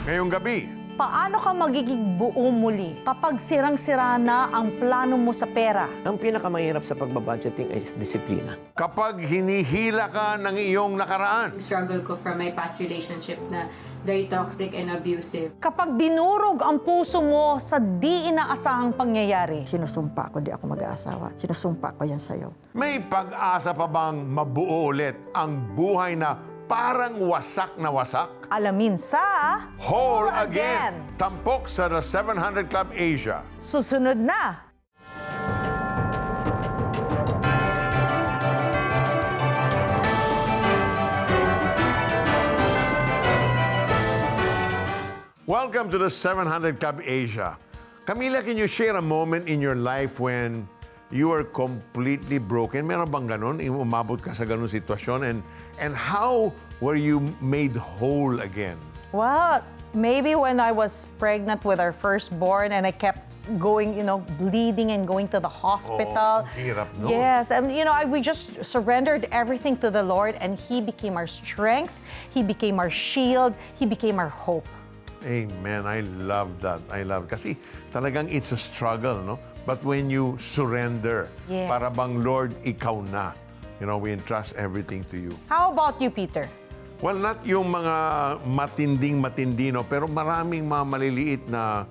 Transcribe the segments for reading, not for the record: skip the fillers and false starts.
Ngayong gabi, Paano ka magiging buo muli kapag sirang-sira na ang plano mo sa pera? Ang pinakamahirap sa pagbabudgeting ay disiplina. kapag hinihila ka ng iyong nakaraan, Struggle ko from my past relationship na very toxic and abusive. Kapag dinurog ang puso mo sa di inaasahang pangyayari? Sinusumpa ko, di ako mag-aasawa. Sinusumpa ko yan sa'yo. may pag-asa pa bang mabuo ulit ang buhay na parang wasak na wasak? Alamin sa Whole Again! Tampok sa The 700 Club Asia. Susunod na. Welcome to the 700 Club Asia. Camila, can you share a moment in your life when you were completely broken? Meron bang ganun? Umabot ka sa ganun sitwasyon? And how were you made whole again? Well, maybe when I was pregnant with our firstborn and I kept going, bleeding and going to the hospital. Oh, ang hirap nun. Yes, and we just surrendered everything to the Lord and He became our strength, He became our shield, He became our hope. Amen. I love that. I love it. Kasi talagang it's a struggle, no? But when you surrender, Yes. para bang, Lord, ikaw na. We entrust everything to you. How about you, Peter? Well, not yung mga matinding-matindi, no? Pero maraming mga maliliit na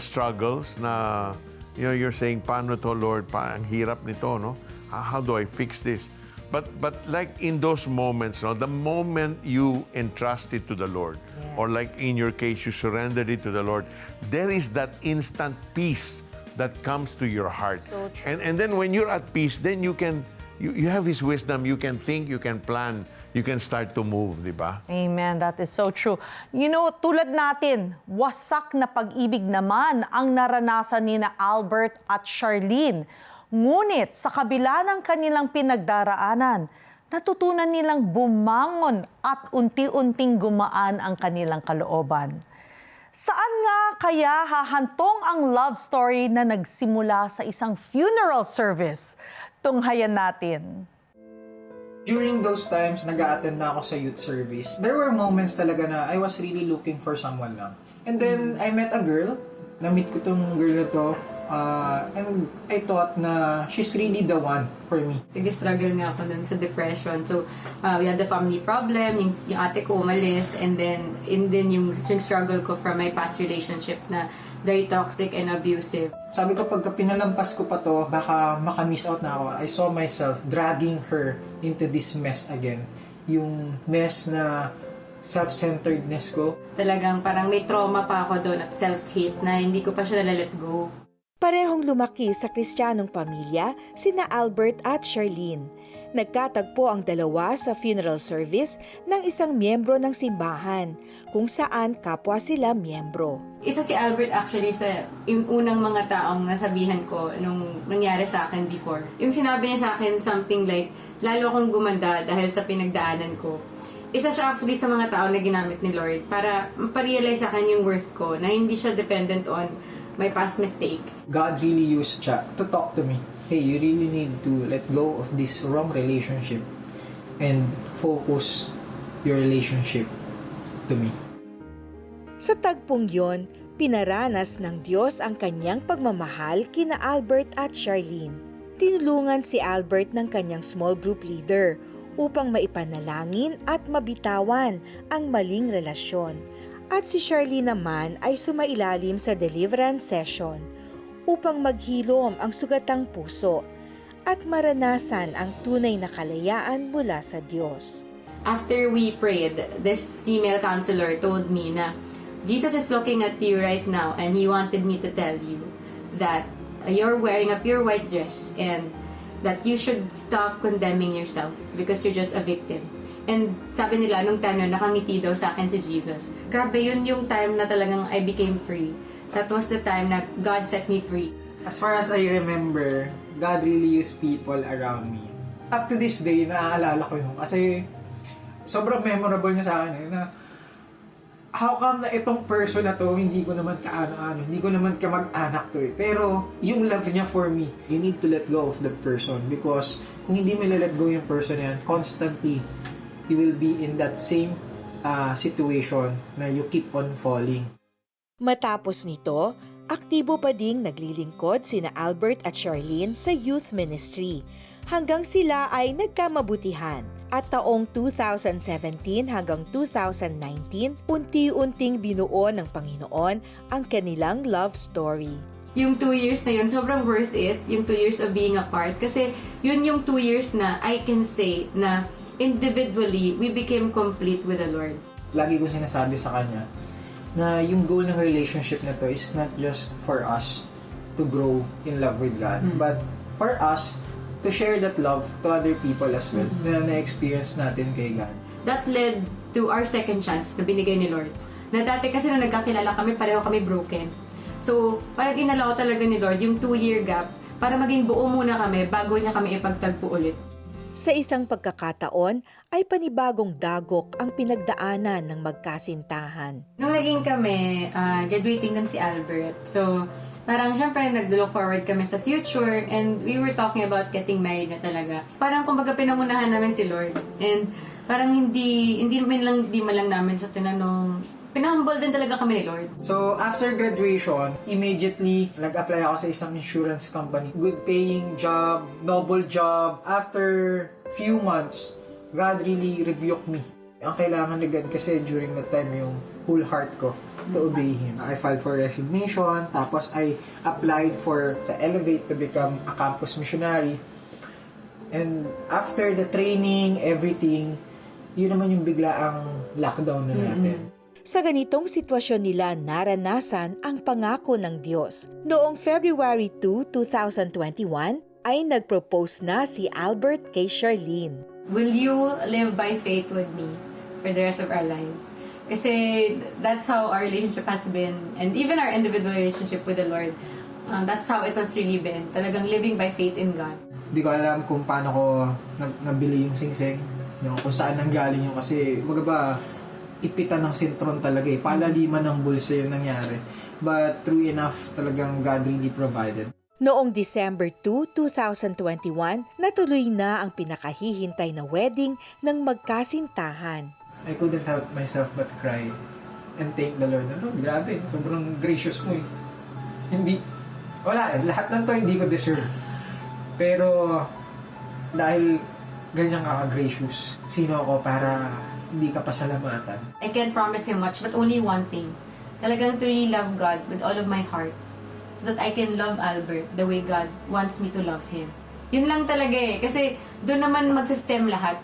struggles na, you're saying, paano to, Lord? Ang hirap nito, no? How do I fix this? But like in those moments, no, the moment you entrust it to the Lord, or like in your case, you surrendered it to the Lord, there is that instant peace that comes to your heart. So true. And then when you're at peace, then you have His wisdom, you can think, you can plan, you can start to move, di ba? Amen, that is so true. Tulad natin, wasak na pag-ibig naman ang naranasan ni na Albert at Charlene. Ngunit sa kabila ng kanilang pinagdaraanan, natutunan nilang bumangon at unti-unting gumaan ang kanilang kalooban. Saan nga kaya hahantong ang love story na nagsimula sa isang funeral service? Tunghayan natin. During those times, nag-a-attend na ako sa youth service. There were moments talaga na I was really looking for someone lang. And then, I met a girl. Na-meet ko tong girl na to. And I thought na she's really the one for me. Nag-struggle nga ako nun sa depression. So, we had the family problem, yung ate ko umalis, and then yung struggle ko from my past relationship na very toxic and abusive. Sabi ko, pagka pinalampas ko pa to, baka makamiss out na ako. I saw myself dragging her into this mess again. Yung mess na self-centeredness ko. Talagang parang may trauma pa ako doon at self-hate na hindi ko pa siya nalalet go. Parehong lumaki sa Kristiyanong pamilya sina Albert at Charlene. Nagkatagpo ang dalawa sa funeral service ng isang miyembro ng simbahan, kung saan kapwa sila miyembro. Isa si Albert actually sa yung unang mga taong nasabihan ko nung nangyari sa akin before. Yung sinabi niya sa akin something like, lalo akong gumanda dahil sa pinagdaanan ko. Isa siya actually sa mga tao na ginamit ni Lord para maparealize sa akin yung worth ko na hindi siya dependent on my past mistake. God really used siya to talk to me. Hey, you really need to let go of this wrong relationship and focus your relationship to me. Sa tagpong yon, pinaranas ng Diyos ang kanyang pagmamahal kina Albert at Charlene. Tinulungan si Albert ng kanyang small group leader upang maipanalangin at mabitawan ang maling relasyon. At si Charlene naman ay sumailalim sa deliverance session upang maghilom ang sugatang puso at maranasan ang tunay na kalayaan mula sa Diyos. After we prayed, this female counselor told me na Jesus is looking at you right now and He wanted me to tell you that you're wearing a pure white dress and that you should stop condemning yourself because you're just a victim. And sabi nila, nung time na nakangiti daw sa akin si Jesus. Grabe, yun yung time na talagang I became free. That was the time na God set me free. As far as I remember, God really used people around me. Up to this day, naaalala ko yun. Kasi sobrang memorable niya sa akin na how come na itong person na to, hindi ko naman kaano-ano, hindi ko naman kamag-anak to eh. Pero yung love niya for me, you need to let go of that person because kung hindi mo let go yung person na yan, constantly, you will be in that same situation na you keep on falling. Matapos nito, aktibo pa ding naglilingkod sina Albert at Charlene sa youth ministry hanggang sila ay nagkamabutihan. At taong 2017 hanggang 2019, unti-unting binuo ng Panginoon ang kanilang love story. Yung 2 years na yun, sobrang worth it, yung 2 years of being apart. Kasi yun yung 2 years na I can say na individually, we became complete with the Lord. Lagi ko sinasabi sa kanya na yung goal ng relationship na to is not just for us to grow in love with God, but for us to share that love to other people as well na na-experience natin kay God. That led to our second chance na binigay ni Lord. Na dati kasi nung nagkakilala kami, pareho kami broken. So, parang inalaw talaga ni Lord yung 2-year gap para maging buo muna kami bago niya kami ipagtagpo ulit. Sa isang pagkakataon ay panibagong dagok ang pinagdaanan ng magkasintahan. Nung naging kami, graduating nun si Albert. So, parang syempre nag-look forward kami sa future and we were talking about getting married na talaga. Parang kumbaga pinamunahan namin si Lord. And parang hindi man lang namin siya tinanong. Pinahumble din talaga kami ni Lord. So, after graduation, immediately, nag-apply ako sa isang insurance company. Good paying job, noble job. After few months, God really rebuked me. Ang kailangan ni God kasi during that time, yung whole heart ko to obey Him. I filed for resignation, tapos I applied sa Elevate to become a campus missionary. And after the training, everything, yun naman yung bigla ang lockdown na natin. Sa ganitong sitwasyon nila naranasan ang pangako ng Diyos. Noong February 2, 2021, ay nag-propose na si Albert kay Charlene. Will you live by faith with me for the rest of our lives? Kasi that's how our relationship has been. And even our individual relationship with the Lord, that's how it has really been. Talagang living by faith in God. Hindi ko alam kung paano ko nabili yung singsing. Kung saan nanggaling yung kasi, ba ipitan ng sintron talaga eh. Palaliman ng bulsa yung nangyari. But true enough, talagang God really provided. Noong December 2, 2021, natuloy na ang pinakahihintay na wedding ng magkasintahan. I couldn't help myself but cry and thank the Lord. Grabe, sobrang gracious mo eh. Lahat ng to hindi ko deserve. Pero dahil ganyan ka-gracious, sino ako para hindi ka pasalamatan? I can't promise Him much, but only one thing. Talagang to really love God with all of my heart so that I can love Albert the way God wants me to love him. Yun lang talaga eh. Kasi doon naman magsistem lahat.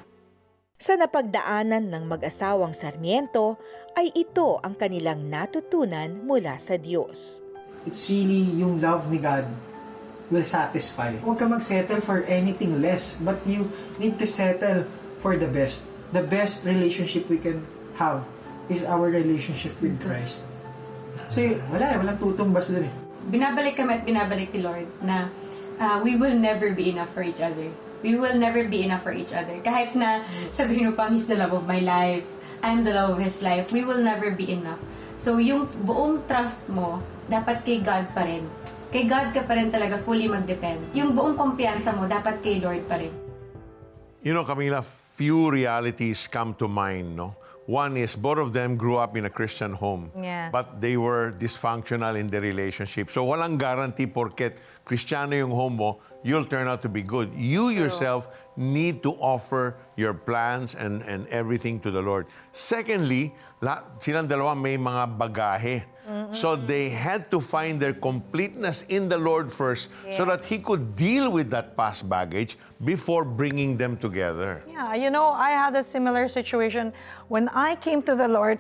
Sa napagdaanan ng mag-asawang Sarmiento, ay ito ang kanilang natutunan mula sa Diyos. It's really yung love ni God will satisfy. Huwag ka mag-settle for anything less, but you need to settle for the best. The best relationship we can have is our relationship with Christ. So, walang tutumbas dun eh. Binabalik kami at binabalik ni Lord na we will never be enough for each other. We will never be enough for each other. Kahit na sabihin mo pang He's the love of my life, I'm the love of His life, we will never be enough. So, yung buong trust mo, dapat kay God pa rin. Kay God ka pa rin talaga fully mag-depend. Yung buong kumpiyansa mo, dapat kay Lord pa rin. You know, Camila, few realities come to mind, no? One is both of them grew up in a Christian home. Yes. But they were dysfunctional in the relationship. So walang guarantee porket Kristiyano yung home mo, you'll turn out to be good. You yourself need to offer your plans and everything to the Lord. Secondly, silang dalawa may mga bagahe. So they had to find their completeness in the Lord first so that He could deal with that past baggage before bringing them together. Yeah, you know, I had a similar situation. When I came to the Lord,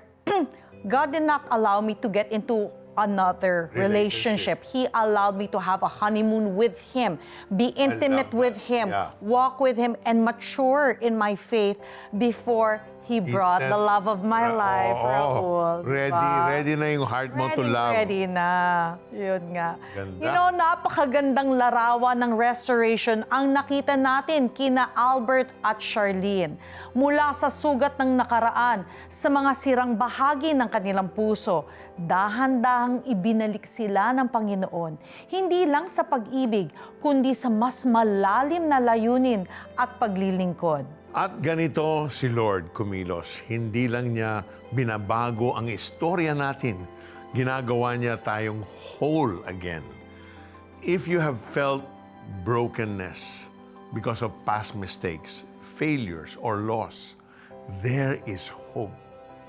God did not allow me to get into another relationship. He allowed me to have a honeymoon with Him, be intimate with Him, walk with Him, and mature in my faith before He brought the love of my life, Raul. Ready na yung heart mo to love. Ready na. Yun nga. Ganda. You know, napakagandang larawan ng restoration ang nakita natin kina Albert at Charlene. Mula sa sugat ng nakaraan, sa mga sirang bahagi ng kanilang puso, dahan-dahang ibinalik sila ng Panginoon. Hindi lang sa pag-ibig, kundi sa mas malalim na layunin at paglilingkod. At ganito si Lord kumilos. Hindi lang niya binabago ang istorya natin, ginagawa niya tayong whole again. If you have felt brokenness because of past mistakes, failures, or loss, there is hope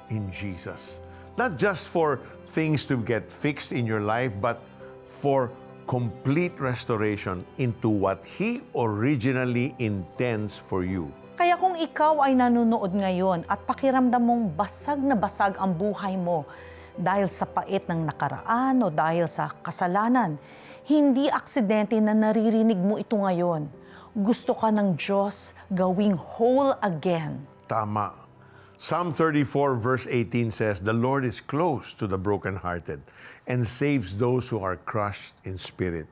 in Jesus. Not just for things to get fixed in your life, but for complete restoration into what He originally intends for you. Kaya kung ikaw ay nanonood ngayon at pakiramdam mong basag na basag ang buhay mo dahil sa pait ng nakaraan o dahil sa kasalanan, hindi aksidente na naririnig mo ito ngayon. Gusto ka ng Diyos gawing whole again. Tama. Psalm 34 verse 18 says, "The Lord is close to the brokenhearted and saves those who are crushed in spirit."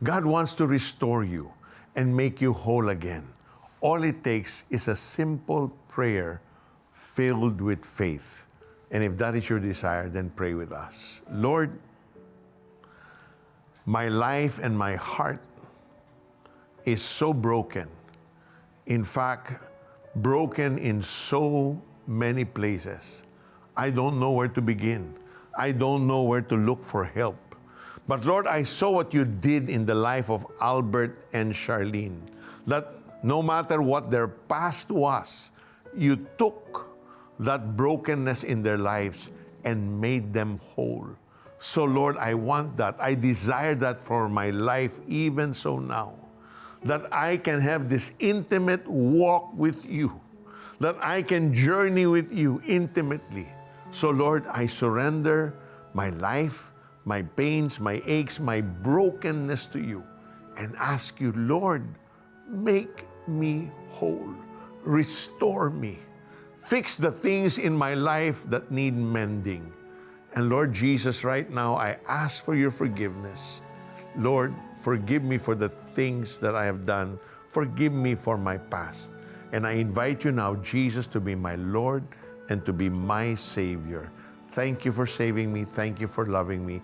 God wants to restore you and make you whole again. All it takes is a simple prayer filled with faith. And if that is your desire, then pray with us. Lord, my life and my heart is so broken. In fact, broken in so many places. I don't know where to begin. I don't know where to look for help. But Lord, I saw what you did in the life of Albert and Charlene. That no matter what their past was, you took that brokenness in their lives and made them whole. So Lord, I want that. I desire that for my life even so now. That I can have this intimate walk with you. That I can journey with you intimately. So Lord, I surrender my life, my pains, my aches, my brokenness to you and ask you, Lord, make me whole. Restore me. Fix the things in my life that need mending. And Lord Jesus, right now, I ask for your forgiveness. Lord, forgive me for the things that I have done. Forgive me for my past. And I invite you now, Jesus, to be my Lord and to be my Savior. Thank you for saving me. Thank you for loving me.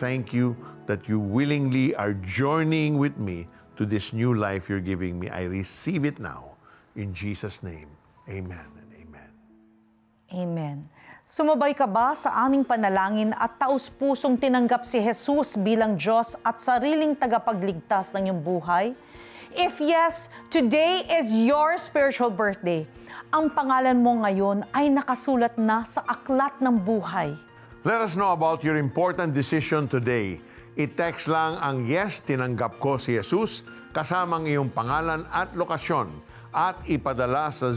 Thank you that you willingly are journeying with me to this new life you're giving me. I receive it now. In Jesus' name, amen and amen. Amen. Sumabay ka ba sa aming panalangin at taus-pusong tinanggap si Jesus bilang Diyos at sariling tagapagligtas ng iyong buhay? If yes, today is your spiritual birthday. Ang pangalan mo ngayon ay nakasulat na sa aklat ng buhay. Let us know about your important decision today. I-text lang ang yes, tinanggap ko si Jesus, kasamang iyong pangalan at lokasyon at ipadala sa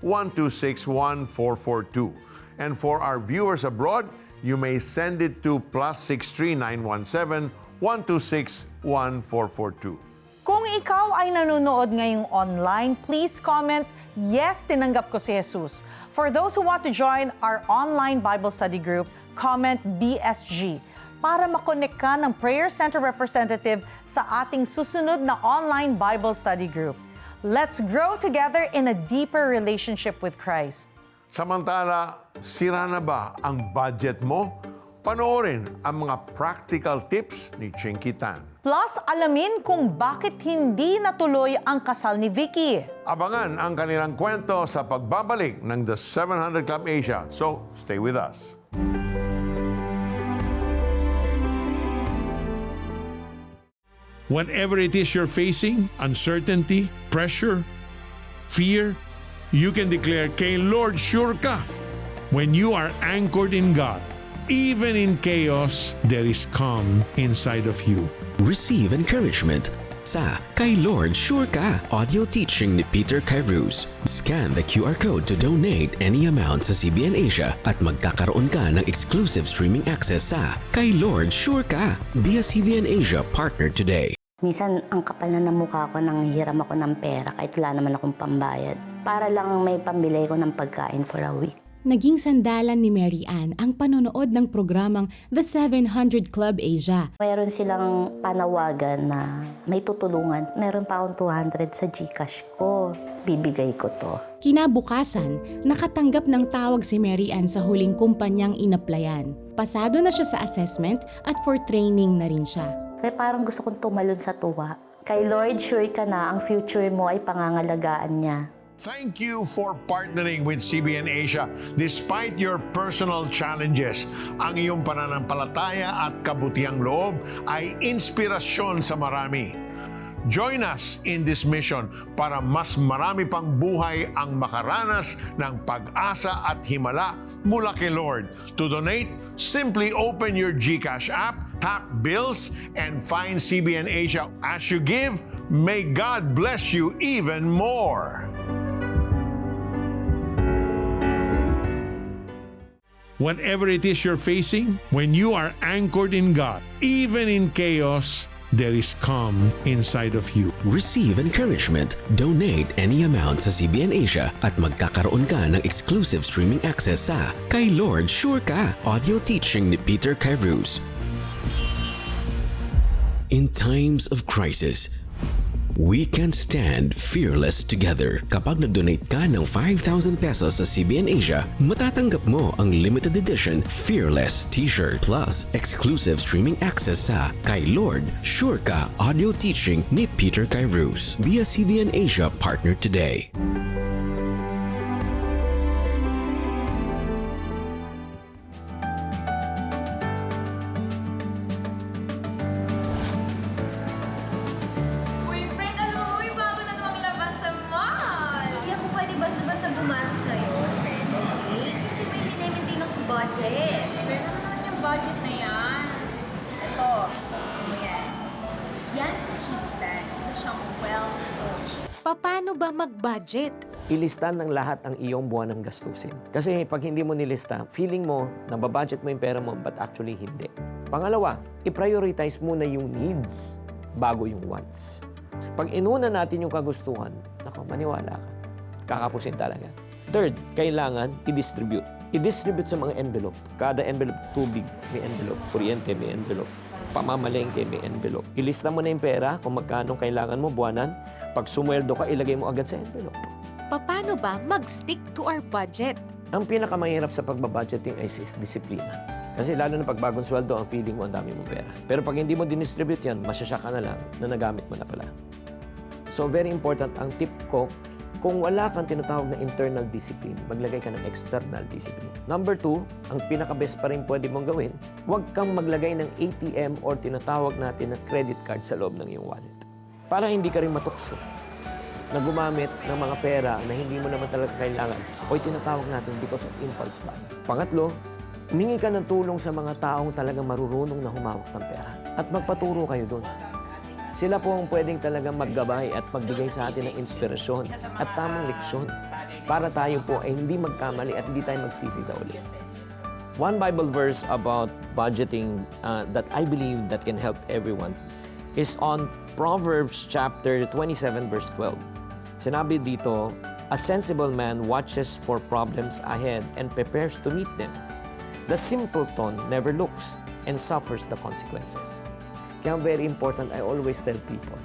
0917-126-1442. And for our viewers abroad, you may send it to +63 917 126-1442. Kung ikaw ay nanonood ngayong online, please comment, yes, tinanggap ko si Jesus. For those who want to join our online Bible study group, comment BSG para makonect ka ng Prayer Center representative sa ating susunod na online Bible study group. Let's grow together in a deeper relationship with Christ. Samantala, sira na ba ang budget mo? Panoorin ang mga practical tips ni Chinky Tan. Plus, alamin kung bakit hindi natuloy ang kasal ni Vicky. Abangan ang kanilang kwento sa pagbabalik ng The 700 Club Asia. So, stay with us. Whatever it is you're facing, uncertainty, pressure, fear, you can declare, "Kay Lord, sure ka." When you are anchored in God, even in chaos, there is calm inside of you. Receive encouragement sa Kay Lord Sure Ka audio teaching ni Peter Kairos. Scan the QR code to donate any amount sa CBN Asia at magkakaroon ka ng exclusive streaming access sa Kay Lord Sure Ka. Be a CBN Asia partner today. Minsan, ang kapal na ng mukha ko nang hiram ako ng pera kahit wala naman akong pambayad. Para lang may pambili ko ng pagkain for a week. Naging sandalan ni Mary Ann ang panonood ng programang The 700 Club Asia. Mayroon silang panawagan na may tutulungan. Meron pa akong 200 sa GCash ko. Bibigay ko to. Kinabukasan, nakatanggap ng tawag si Mary Ann sa huling kumpanyang inaplayan. Pasado na siya sa assessment at for training na rin siya. Kaya parang gusto kong tumalon sa tuwa. Kay Lord, sure ka na ang future mo ay pangangalagaan niya. Thank you for partnering with CBN Asia despite your personal challenges. Ang iyong pananampalataya at kabutihang loob ay inspirasyon sa marami. Join us in this mission para mas marami pang buhay ang makaranas ng pag-asa at himala mula kay Lord. To donate, simply open your GCash app, tap bills, and find CBN Asia. As you give, may God bless you even more. Whatever it is you're facing, when you are anchored in God, even in chaos, there is calm inside of you. Receive encouragement. Donate any amount sa CBN Asia at magkakaroon ka ng exclusive streaming access sa Kay Lord Sure Ka audio teaching ni Peter Kairos. In times of crisis, we can stand fearless together. Kapag nag-donate ka ng 5,000 pesos sa CBN Asia, matatanggap mo ang limited edition Fearless t-shirt plus exclusive streaming access sa Kay Lord Sure Ka audio teaching ni Peter Kairos. Be a CBN Asia partner today. Paano ba mag-budget? Ilista ng lahat ang iyong buwan ng gastusin. Kasi pag hindi mo nilista, feeling mo na babudget mo yung pera mo, but actually hindi. Pangalawa, i-prioritize muna yung needs bago yung wants. Pag inuna natin yung kagustuhan, maniwala ka. Kakapusin talaga. Third, kailangan i-distribute. I-distribute sa mga envelope. Kada envelope, tubig, may envelope. Kuryente, may envelope. Pamamalengke, may envelope. Ilista mo na yung pera kung magkano kailangan mo buwanan. Pag sumweldo ka, ilagay mo agad sa envelope. Paano ba mag-stick to our budget? Ang pinakamahirap sa pagbabudgeting ay disiplina. Kasi lalo na pag bagong sweldo, ang feeling mo ang dami mong pera. Pero pag hindi mo dinistribute yan, masyasya ka na lang na nagamit mo na pala. So very important, ang tip ko, kung wala kang tinatawag na internal discipline, maglagay ka ng external discipline. Number 2, ang pinaka-best pa rin pwede mong gawin, huwag kang maglagay ng ATM or tinatawag natin na credit card sa loob ng iyong wallet. Para hindi ka rin matukso na gumamit ng mga pera na hindi mo naman talaga kailangan o tinatawag natin because of impulse buying. Pangatlo, humingi ka ng tulong sa mga taong talagang marurunong na humawak ng pera at magpaturo kayo doon. Sila po ang pwedeng talagang maggabay at magbigay sa atin ng inspirasyon at tamang leksyon para tayo po ay hindi magkamali at hindi tayo magsisi sa uli. One Bible verse about budgeting that I believe that can help everyone is on Proverbs chapter 27 verse 12. Sinabi dito, a sensible man watches for problems ahead and prepares to meet them. The simpleton never looks and suffers the consequences. Kaya very important, I always tell people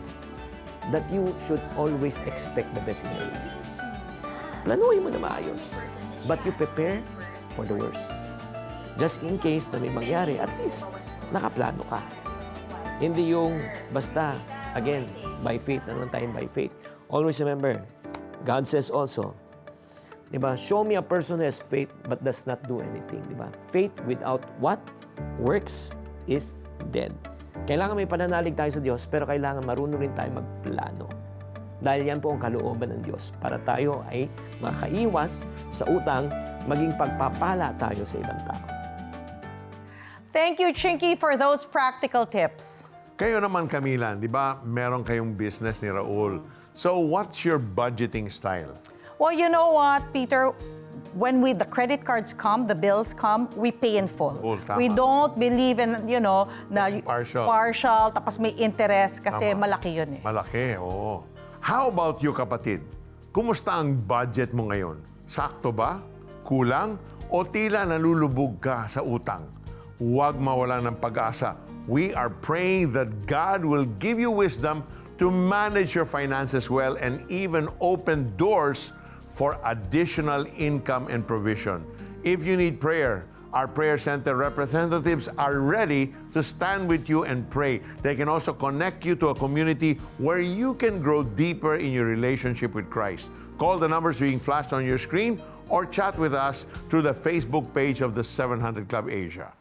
that you should always expect the best in your life. Planuhin mo na maayos, but you prepare for the worst. Just in case na may mangyari, at least nakaplano ka. Hindi yung basta, again, by faith, na lang tayo by faith. Always remember, God says also, diba, show me a person who has faith but does not do anything. Diba? Faith without what? Works is dead. Kailangan may pananalig tayo sa Diyos, pero kailangan marunong rin tayo magplano. Dahil yan po ang kalooban ng Diyos para tayo ay makaiwas sa utang, maging pagpapala tayo sa ibang tao. Thank you, Chinky, for those practical tips. Kayo naman, Camila, di ba, meron kayong business ni Raul. So, what's your budgeting style? Well, you know what, Peter? When the credit cards come, the bills come, we pay in full. Tama. We don't believe in, na Partial. tapos may interest kasi Tama. malaki yun eh. Malaki, oo. How about you, kapatid? Kumusta ang budget mo ngayon? Sakto ba? Kulang? O tila nalulubog ka sa utang? Huwag mawala ng pag-asa. We are praying that God will give you wisdom to manage your finances well and even open doors for additional income and provision. If you need prayer, Our prayer center representatives are ready to stand with you and pray. They can also connect you to a community where you can grow deeper in your relationship with Christ. Call the numbers being flashed on your screen or chat with us through the Facebook page of the 700 Club Asia.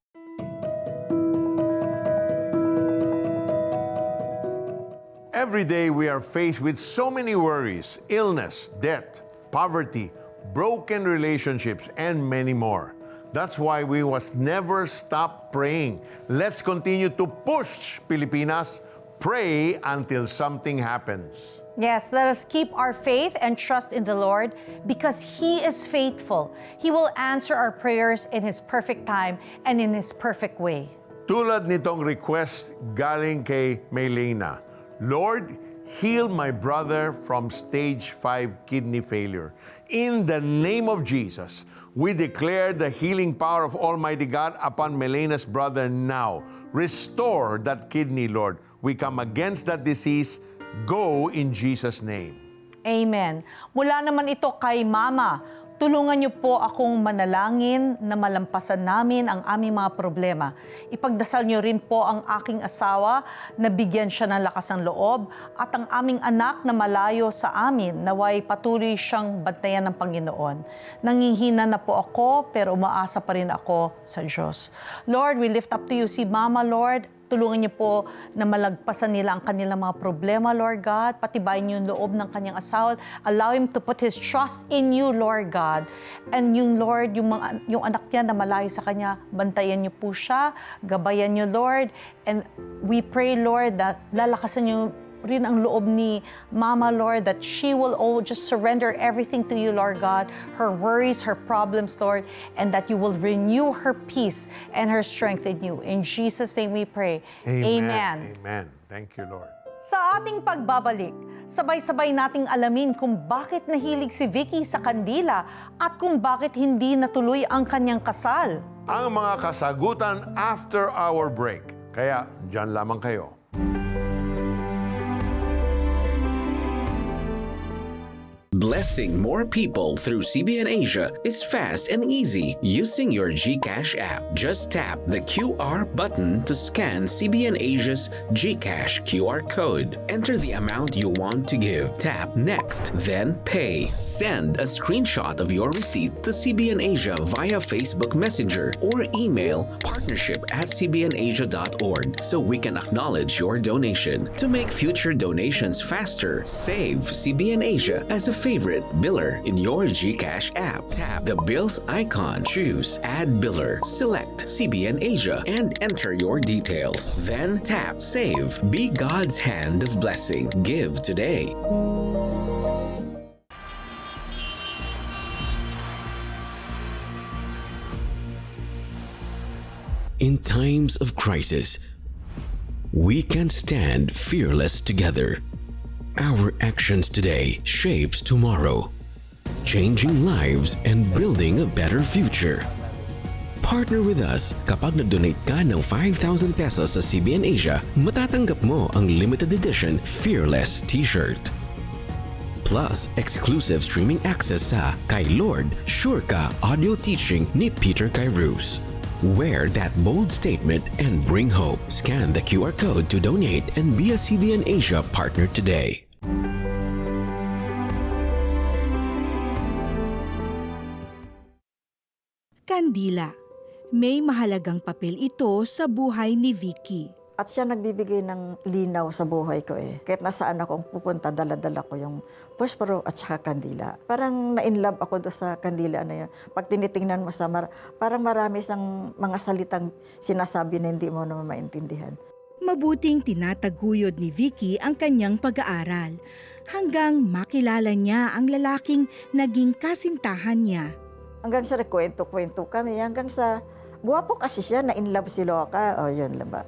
Every day we are faced with so many worries, illness, debt, poverty, broken relationships, and many more. That's why we must never stop praying. Let's continue to push Pilipinas. Pray until something happens. Yes, let us keep our faith and trust in the Lord because He is faithful. He will answer our prayers in His perfect time and in His perfect way. Tulad nitong request galing kay Maylena, Lord, heal my brother from stage 5 kidney failure. In the name of Jesus, we declare the healing power of Almighty God upon Melena's brother now. Restore that kidney, Lord. We come against that disease. Go in Jesus' name. Amen. Mula naman ito kay Mama, tulungan niyo po akong manalangin na malampasan namin ang aming mga problema. Ipagdasal niyo rin po ang aking asawa na bigyan siya ng lakas ng loob at ang aming anak na malayo sa amin naway patuloy siyang bantayan ng Panginoon. Nangihina na po ako pero umaasa pa rin ako sa Diyos. Lord, we lift up to you si Mama, Lord. Tulungan niyo po na malagpasan nila ang kanilang mga problema, Lord God. Patibayin niyo yung loob ng kanyang asawa. Allow him to put his trust in you, Lord God. And yung Lord, yung anak niya na malayo sa kanya, bantayan niyo po siya, gabayan niyo, Lord. And we pray, Lord, that lalakasan niyo rin ang loob ni Mama, Lord, that she will just surrender everything to you, Lord God, her worries, her problems, Lord, and that you will renew her peace and her strength in you. In Jesus' name we pray. Amen. Amen. Thank you, Lord. Sa ating pagbabalik, sabay-sabay nating alamin kung bakit nahilig si Vicky sa kandila at kung bakit hindi natuloy ang kanyang kasal. Ang mga kasagutan after our break. Kaya, dyan lamang kayo. Blessing more people through CBN Asia is fast and easy using your GCash app. Just tap the QR button to scan CBN Asia's GCash QR code. Enter the amount you want to give. Tap Next, then Pay. Send a screenshot of your receipt to CBN Asia via Facebook Messenger or email partnership@cbnasia.org so we can acknowledge your donation. To make future donations faster, save CBN Asia as a favorite biller in your GCash app. Tap the bills icon, choose Add Biller, select CBN Asia, and enter your details. Then tap Save. Be God's hand of blessing. Give today. In times of crisis, we can stand fearless together. Our actions today shapes tomorrow, changing lives and building a better future. Partner with us kapag nag-donate ka ng 5,000 pesos sa CBN Asia, matatanggap mo ang limited edition Fearless t-shirt. Plus, exclusive streaming access sa Kay Lord, Sure Ka audio teaching ni Peter Kairos. Wear that bold statement and bring hope. Scan the QR code to donate and be a CBN Asia partner today. Kandila. May mahalagang papel ito sa buhay ni Vicky. At siya nagbibigay ng linaw sa buhay ko eh. Kahit nasaan akong pupunta, dala-dala ko yung posporo at saka kandila. Parang na-inlove ako doon sa kandila na yun. Pag tinitingnan mo sa parang marami sang mga salitang sinasabi na hindi mo naman maintindihan. Mabuting tinataguyod ni Vicky ang kanyang pag-aaral hanggang makilala niya ang lalaking naging kasintahan niya. Hanggang sa nagkwento-kwento kami, hanggang sa buwapo kasi siya, na-inlove si Loka. O yun, laba.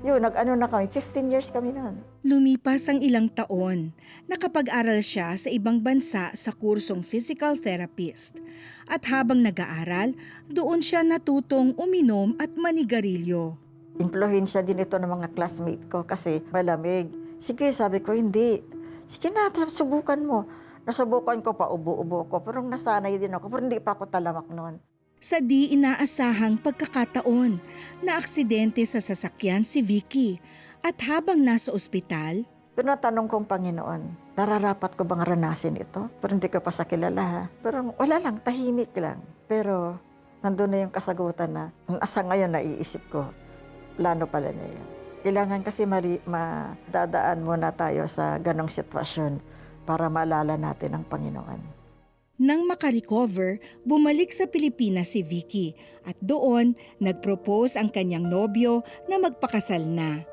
Yun, na kami, 15 years kami noon. Lumipas ang ilang taon, nakapag-aral siya sa ibang bansa sa kursong physical therapist. At habang nag-aaral, doon siya natutong uminom at manigarilyo. Impluhensya din ito ng mga classmate ko kasi malamig. Sige, sabi ko, hindi. Sige na, subukan mo. Nasubukan ko pa, ubo-ubo ko. Pero nasanay din ako, pero hindi pa ako talamak noon. Sa di inaasahang pagkakataon, naaksidente sa sasakyan si Vicky at habang nasa ospital, Tinatanong kong Panginoon, nararapat ko bang ranasin ito? Pero hindi ko pa sa kilala ha. Pero wala lang, tahimik lang. Pero nandun na yung kasagutan na asa ngayon naiisip ko, plano pala niya yan. Kailangan kasi madadaan muna tayo sa ganong sitwasyon para maalala natin ang Panginoon. nang makarecover, bumalik sa Pilipinas si Vicky at doon nagpropose ang kanyang nobyo na magpakasal na.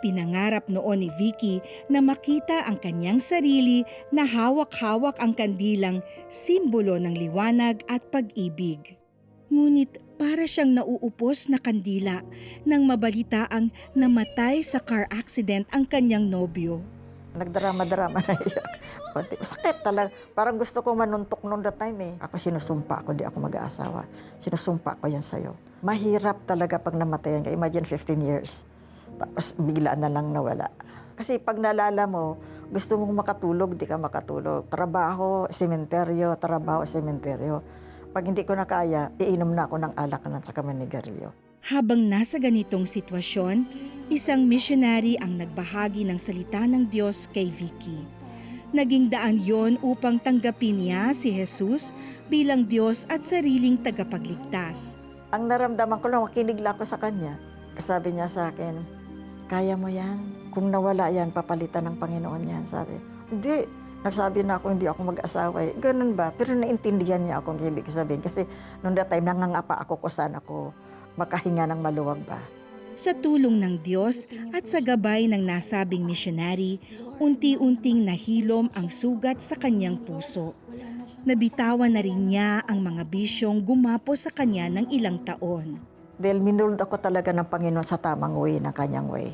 Pinangarap noon ni Vicky na makita ang kanyang sarili na hawak-hawak ang kandilang simbolo ng liwanag at pag-ibig. Ngunit para siyang nauupos na kandila nang mabalitaang namatay sa car accident ang kanyang nobyo. Nagdrama-drama na iyak. Sakit talaga. Parang gusto ko manuntok noon that time eh. Ako sinusumpa ko, di ako mag-aasawa. Sinusumpa ko yan sa'yo. Mahirap talaga pag namatayan ka. Imagine 15 years. Tapos bigla na lang nawala. Kasi pag nalala mo, gusto mong makatulog, di ka makatulog. Trabaho, sementeryo, trabaho, sementeryo. Pag hindi ko na kaya, iinom na ako ng alak na sa manigarilyo. Habang nasa ganitong sitwasyon, isang missionary ang nagbahagi ng salita ng Diyos kay Vicky. Naging daan yon upang tanggapin niya si Jesus bilang Diyos at sariling tagapagligtas. Ang naramdaman ko lang, makinig lang ako sa kanya. Sabi niya sa akin, kaya mo yan. Kung nawala yan, papalitan ng Panginoon yan, sabi. Hindi. Nagsabi na ako, hindi ako mag-asawa. Ganun ba? Pero naintindihan niya akong ibig sabihin. Kasi noong that time, nangangapa ako kung saan ako makahinga ng maluwag ba. Sa tulong ng Diyos at sa gabay ng nasabing missionary, unti-unting nahilom ang sugat sa kanyang puso. Nabitawan na rin niya ang mga bisyong gumapo sa kanya ng ilang taon. Dahil minuld ako talaga ng Panginoon sa tamang way, ng kanyang way.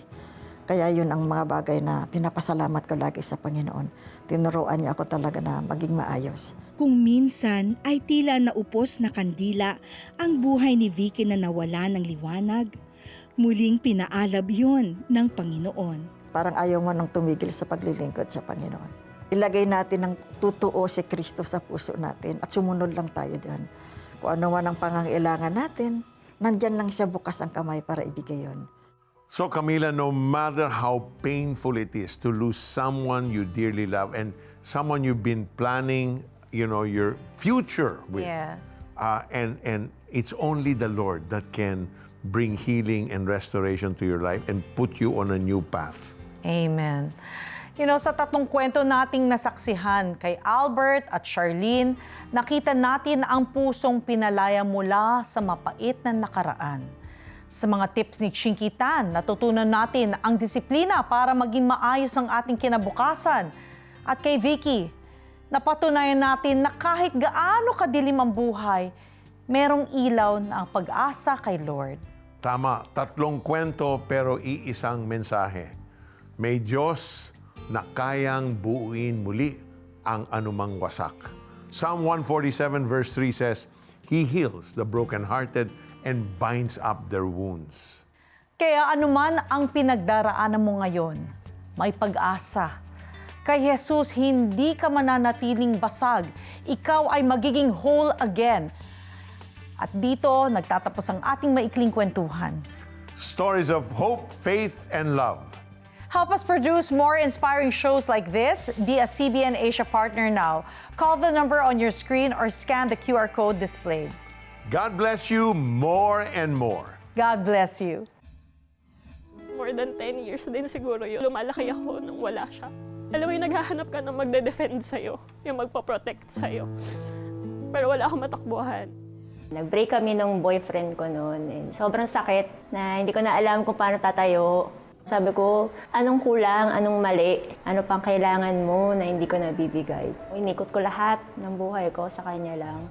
Kaya yun ang mga bagay na pinapasalamat ko lagi sa Panginoon. Tinuruan niya ako talaga na maging maayos. Kung minsan ay tila naupos na kandila ang buhay ni Vicky na nawala ng liwanag, muling pinaalab yun ng Panginoon. Parang ayaw mo nang tumigil sa paglilingkod sa Panginoon. Ilagay natin ng totoo si Kristo sa puso natin at sumunod lang tayo doon. Kung ano man ang pangangailangan natin, nandyan lang siya bukas ang kamay para ibigay yun. So Camila, no matter how painful it is to lose someone you dearly love and someone you've been planning, your future with, Yes. and it's only the Lord that can bring healing and restoration to your life and put you on a new path. Amen. Sa tatlong kwento nating nasaksihan kay Albert at Charlene, nakita natin ang pusong pinalaya mula sa mapait na nakaraan. Sa mga tips ni Chinkitan, natutunan natin ang disiplina para maging maayos ang ating kinabukasan. At kay Vicky, napatunayan natin na kahit gaano kadilim ang buhay, merong ilaw na ang pag-asa kay Lord. Tama, tatlong kwento pero iisang mensahe. May Diyos na kayang buuin muli ang anumang wasak. Psalm 147 verse 3 says, He heals the brokenhearted and binds up their wounds. Kaya anuman ang pinagdaraanan mo ngayon, may pag-asa. Kay Jesus, hindi ka mananatiling basag. Ikaw ay magiging whole again. At dito, nagtatapos ang ating maikling kwentuhan. Stories of hope, faith, and love. Help us produce more inspiring shows like this. Be a CBN Asia partner now. Call the number on your screen or scan the QR code displayed. God bless you more and more. God bless you. More than 10 years din siguro yun. Lumalaki ako nung wala siya. Alam mo yung naghahanap ka ng magde-defend sa'yo, yung magpa-protect sa'yo. Pero wala akong matakbuhan. Nag-break kami nung boyfriend ko noon. And sobrang sakit na hindi ko na alam kung paano tatayo. Sabi ko, anong kulang, anong mali, ano pang kailangan mo na hindi ko nabibigay. Inikot ko lahat ng buhay ko sa kanya lang.